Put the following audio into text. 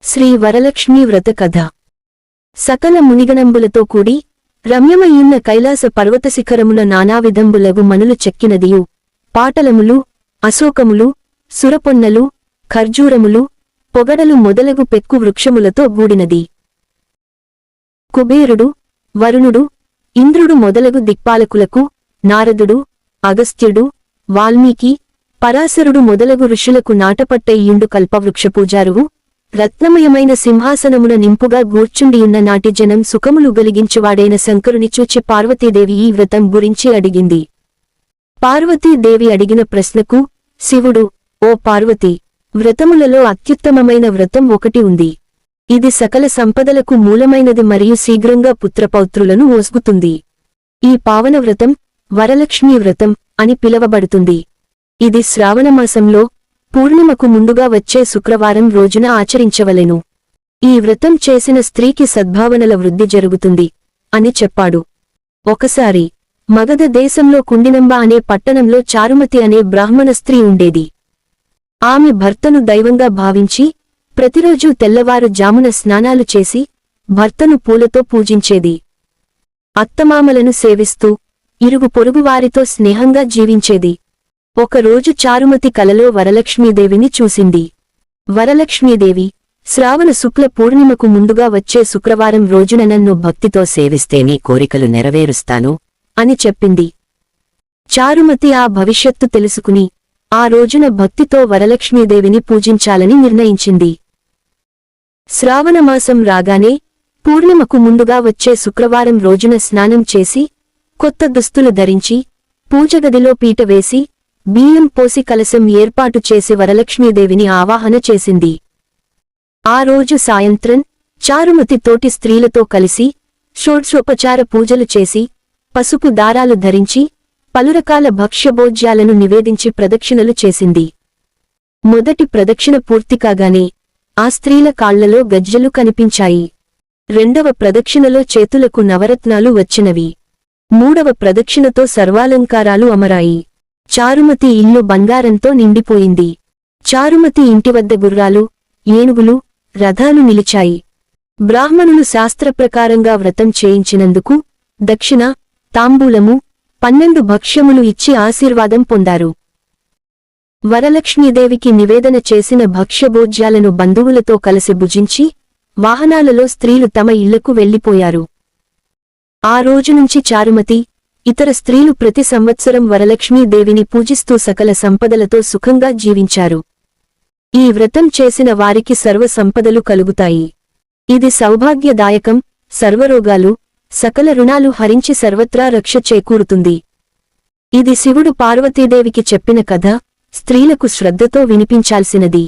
శ్రీ వరలక్ష్మీ వ్రత కథ. సకల మునిగణంబులతో కూడి రమ్యమయ్యున్న కైలాస పర్వతశిఖరమున నానావిధంబులగు మనులు చెక్కినదియు పాటలములు, అశోకములు, సురపొన్నలు, ఖర్జూరములు, పొగడలు మొదలగు పెక్కు వృక్షములతో గూడినది. కుబేరుడు, వరుణుడు, ఇంద్రుడు మొదలగు దిక్పాలకులకు, నారదుడు, అగస్త్యుడు, వాల్మీకి, పరాశరుడు మొదలగు ఋషులకు నాటపట్టయియుండు కల్పవృక్షపూజారువు రత్నమయమైన సింహాసనమున నింపుగా గూర్చుండియున్న నాటి జనం సుఖములు గలిగించువాడైన శంకరుని చూచి పార్వతీదేవి ఈ వ్రతం గురించి అడిగింది. పార్వతీదేవి అడిగిన ప్రశ్నకు శివుడు, ఓ పార్వతి, వ్రతములలో అత్యుత్తమమైన వ్రతం ఒకటి ఉంది. ఇది సకల సంపదలకు మూలమైనది మరియు శీఘ్రంగా పుత్రపౌత్రులను ఓస్గుతుంది. ఈ పావన వ్రతం వరలక్ష్మీ వ్రతం అని పిలవబడుతుంది. ఇది శ్రావణమాసంలో పూర్ణిమకు ముందుగా వచ్చే శుక్రవారం రోజున ఆచరించవలెను. ఈ వ్రతం చేసిన స్త్రీకి సద్భావనల వృద్ధి జరుగుతుంది అని చెప్పాడు. ఒకసారి మగధ దేశంలో కుండినంబ అనే పట్టణంలో చారుమతి అనే బ్రాహ్మణ స్త్రీ ఉండేది. ఆమె భర్తను దైవంగా భావించి ప్రతిరోజూ తెల్లవారు జామున స్నానాలు చేసి భర్తను పూలతో పూజించేది. అత్తమామలను సేవిస్తూ ఇరుగు పొరుగువారితో స్నేహంగా జీవించేది. ఒకరోజు చారుమతి కలలో వరలక్ష్మీదేవిని చూసింది. వరలక్ష్మీదేవి, శ్రావణ శుక్ల పూర్ణిమకు ముందుగా వచ్చే శుక్రవారం రోజున నన్ను భక్తితో సేవిస్తే నీ కోరికలు నెరవేరుస్తాను అని చెప్పింది. చారుమతి ఆ భవిష్యత్తు తెలుసుకుని ఆ రోజున భక్తితో వరలక్ష్మీదేవిని పూజించాలని నిర్ణయించింది. శ్రావణమాసం రాగానే పూర్ణిమకు ముందుగా వచ్చే శుక్రవారం రోజున స్నానం చేసి కొత్త దుస్తులు ధరించి పూజగదిలో పీట వేసి బియ్యం పోసి కలశం ఏర్పాటు చేసి వరలక్ష్మీదేవిని ఆవాహన చేసింది. ఆ రోజు సాయంత్రం చారుమతి తోటి స్త్రీలతో కలిసి షోడ్షోపచార పూజలు చేసి పసుపు దారాలు ధరించి పలురకాల భక్ష్యభోజ్యాలను నివేదించి ప్రదక్షిణలు చేసింది. మొదటి ప్రదక్షిణ పూర్తి కాగానే ఆ స్త్రీల కాళ్లలో గజ్జలు కనిపించాయి. రెండవ ప్రదక్షిణలో చేతులకు నవరత్నాలు వచ్చినవి. మూడవ ప్రదక్షిణతో సర్వాలంకారాలు అమరాయి. చారుమతి ఇల్లు బంగారంతో నిండిపోయింది. చారుమతి ఇంటివద్ద గుర్రాలు, ఏనుగులు, రథాలు నిలిచాయి. బ్రాహ్మణులు శాస్త్రప్రకారంగా వ్రతం చేయించినందుకు దక్షిణ, తాంబూలము, 12 భక్ష్యములు ఇచ్చి ఆశీర్వాదం పొందారు. వరలక్ష్మీదేవికి నివేదన చేసిన భక్ష్యభోజ్యాలను బంధువులతో కలిసి భుజించి వాహనాలలో స్త్రీలు తమ ఇళ్లకు వెళ్లిపోయారు. ఆ రోజునుంచి చారుమతి, ఇతర స్త్రీలు ప్రతి సంవత్సరం వరలక్ష్మీదేవిని పూజిస్తూ సకల సంపదలతో సుఖంగా జీవించారు. ఈ వ్రతం చేసిన వారికి సర్వ సంపదలు కలుగుతాయి. ఇది సౌభాగ్యదాయకం, సర్వరోగాలు, సకల రుణాలు హరించి సర్వత్రా రక్ష చేకూరుతుంది. ఇది శివుడు పార్వతీదేవికి చెప్పిన కథ, స్త్రీలకు శ్రద్ధతో వినిపించాల్సినది.